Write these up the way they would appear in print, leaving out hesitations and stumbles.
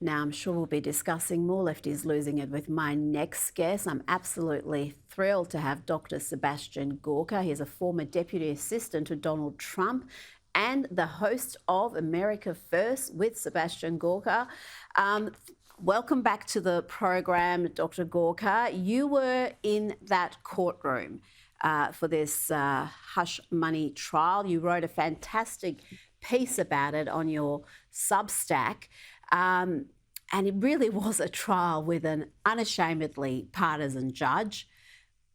Now, I'm sure we'll be discussing more Lefties Losing It with my next guest. I'm absolutely thrilled to have Dr. Sebastian Gorka. He's a former Deputy Assistant to Donald Trump and the host of America First with Sebastian Gorka. Welcome back to the program, Dr. Gorka. You were in that courtroom for this hush money trial. You wrote a fantastic piece about it on your Substack. And it really was a trial with an unashamedly partisan judge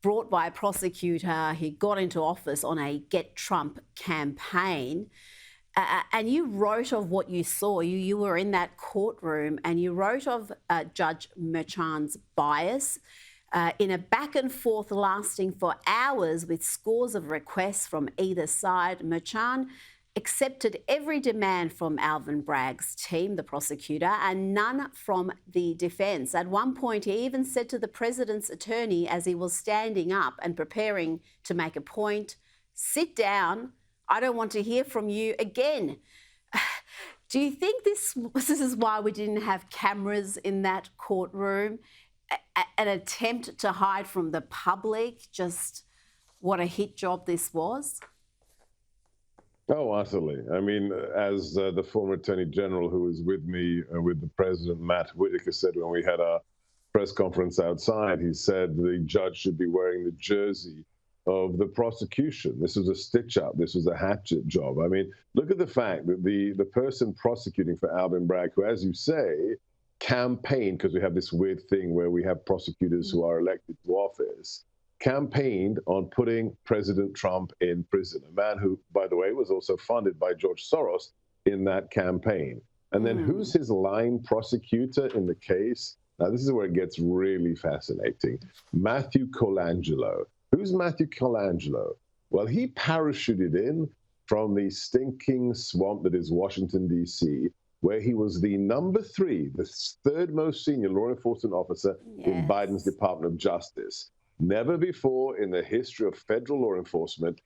brought by a prosecutor. He got into office on a Get Trump campaign. And you wrote of what you saw. You were in that courtroom and you wrote of Judge Merchan's bias in a back and forth lasting for hours with scores of requests from either side. Merchan accepted every demand from Alvin Bragg's team, the prosecutor, and none from the defence. At one point, he even said to the president's attorney as he was standing up and preparing to make a point, "Sit down. I don't want to hear from you again." Do you think this is why we didn't have cameras in that courtroom? An attempt to hide from the public just what a hit job this was? Oh, utterly. I mean, as the former Attorney General who was with me, with the President, Matt Whitaker, said when we had our press conference outside, he said the judge should be wearing the jersey of the prosecution. This was a stitch-up. This was a hatchet job. I mean, look at the fact that the person prosecuting for Alvin Bragg, who, as you say, campaigned, because we have this weird thing where we have prosecutors who are elected to office, campaigned on putting President Trump in prison, a man who, by the way, was also funded by George Soros in that campaign. And then who's his line prosecutor in the case? Now, this is where it gets really fascinating. Matthew Colangelo. Who's Matthew Colangelo? Well, he parachuted in from the stinking swamp that is Washington, D.C., where he was the number 3, the third most senior law enforcement officer in Biden's Department of Justice. Never before in the history of federal law enforcement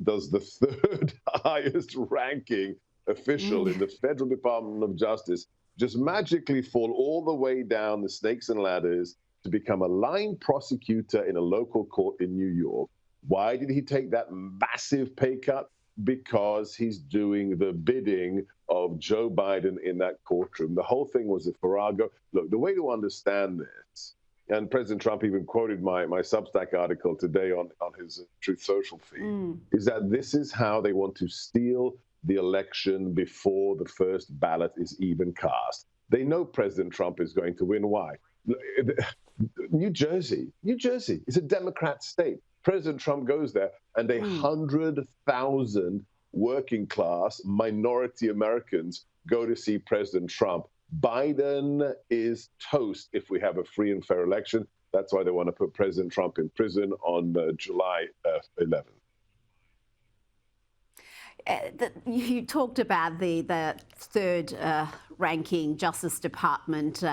does the third highest ranking official in the federal Department of Justice just magically fall all the way down the snakes and ladders to become a line prosecutor in a local court in New York. Why did he take that massive pay cut? Because he's doing the bidding of Joe Biden in that courtroom. The whole thing was a farrago. Look, the way to understand this, and President Trump even quoted my Substack article today on his Truth Social feed, is that this is how they want to steal the election before the first ballot is even cast. They know President Trump is going to win. Why? New Jersey is a Democrat state. President Trump goes there and 100,000 working class minority Americans go to see President Trump. Biden is toast if we have a free and fair election. That's why they want to put President Trump in prison on July 11th. You talked about the third ranking Justice Department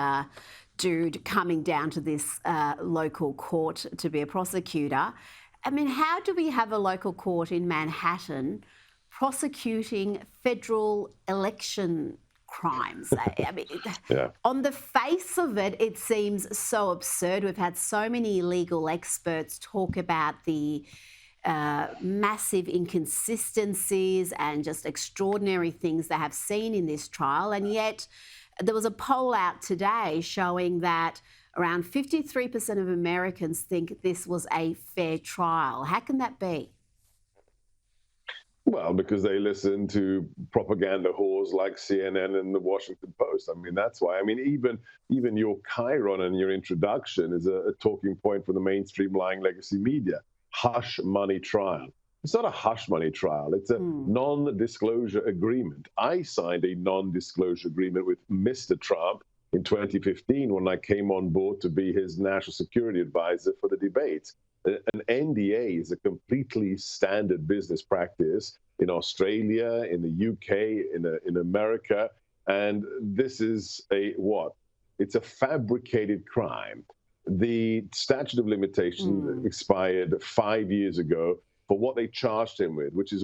dude coming down to this local court to be a prosecutor. I mean, how do we have a local court in Manhattan prosecuting federal election crimes? I mean, on the face of it, it seems so absurd. We've had so many legal experts talk about the massive inconsistencies and just extraordinary things they have seen in this trial. And yet there was a poll out today showing that around 53% of Americans think this was a fair trial. How can that be? Well, because they listen to propaganda whores like CNN and the Washington Post. I mean, that's why. I mean, even your chyron and your introduction is a talking point for the mainstream lying legacy media. Hush money trial. It's not a hush money trial. It's a non-disclosure agreement. I signed a non-disclosure agreement with Mr. Trump in 2015 when I came on board to be his national security advisor for the debates. An NDA is a completely standard business practice in Australia, in the UK, in America, and this is it's a fabricated crime. The statute of limitations expired 5 years ago for what they charged him with, which is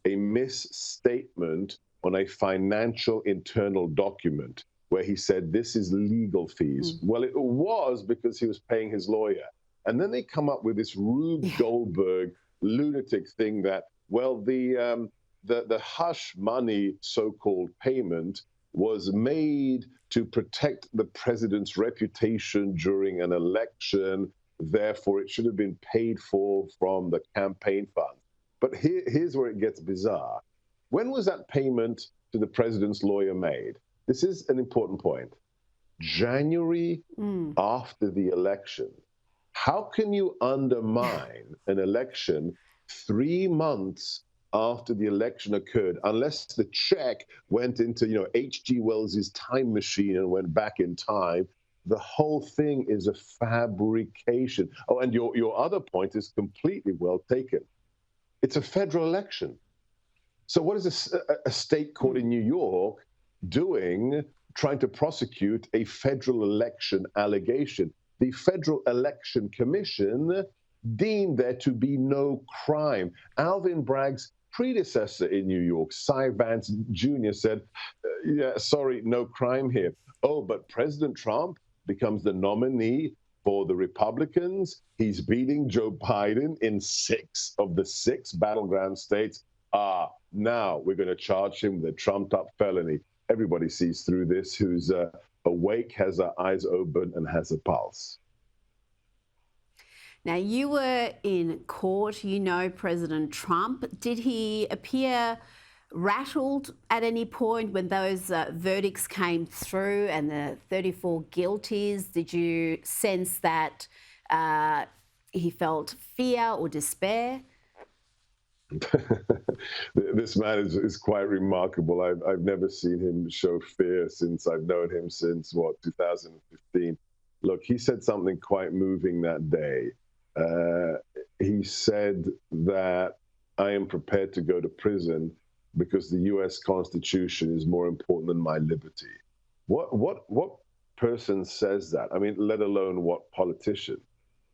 a misstatement on a financial internal document. where he said this is legal fees. Well, it was because he was paying his lawyer. And then they come up with this Rube Goldberg lunatic thing that, well, the hush money so-called payment was made to protect the president's reputation during an election. Therefore, it should have been paid for from the campaign fund. But here's where it gets bizarre. When was that payment to the president's lawyer made? This is an important point. January after the election. How can you undermine an election 3 months after the election occurred, unless the check went into, H.G. Wells's time machine and went back in time? The whole thing is a fabrication. Oh, and your other point is completely well taken. It's a federal election. So what is a state court in New York doing, trying to prosecute a federal election allegation? The Federal Election Commission deemed there to be no crime. Alvin Bragg's predecessor in New York, Cy Vance Jr., said, yeah, sorry, no crime here. Oh, but President Trump becomes the nominee for the Republicans. He's beating Joe Biden in 6 of the 6 battleground states. Now we're going to charge him with a trumped-up felony. Everybody sees through this who's awake, has their eyes open, and has a pulse. Now, you were in court. You know President Trump. Did he appear rattled at any point when those verdicts came through and the 34 guilties? Did you sense that he felt fear or despair? This man is quite remarkable. I've never seen him show fear since I've known him since, 2015. Look, he said something quite moving that day. He said that I am prepared to go to prison because the U.S. Constitution is more important than my liberty. What person says that? I mean, let alone what politician?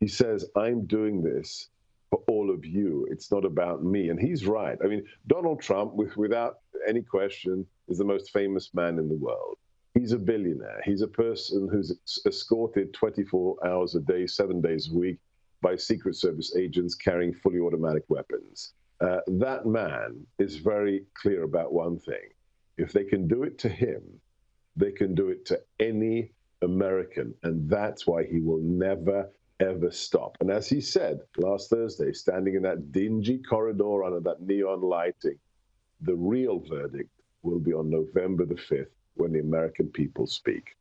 He says, I'm doing this for all of you. It's not about me. And he's right. I mean, Donald Trump, without any question, is the most famous man in the world. He's a billionaire. He's a person who's escorted 24 hours a day, 7 days a week by Secret Service agents carrying fully automatic weapons. That man is very clear about one thing. If they can do it to him, they can do it to any American. And that's why he will never, ever stop. And as he said last Thursday, standing in that dingy corridor under that neon lighting, the real verdict will be on November the 5th when the American people speak.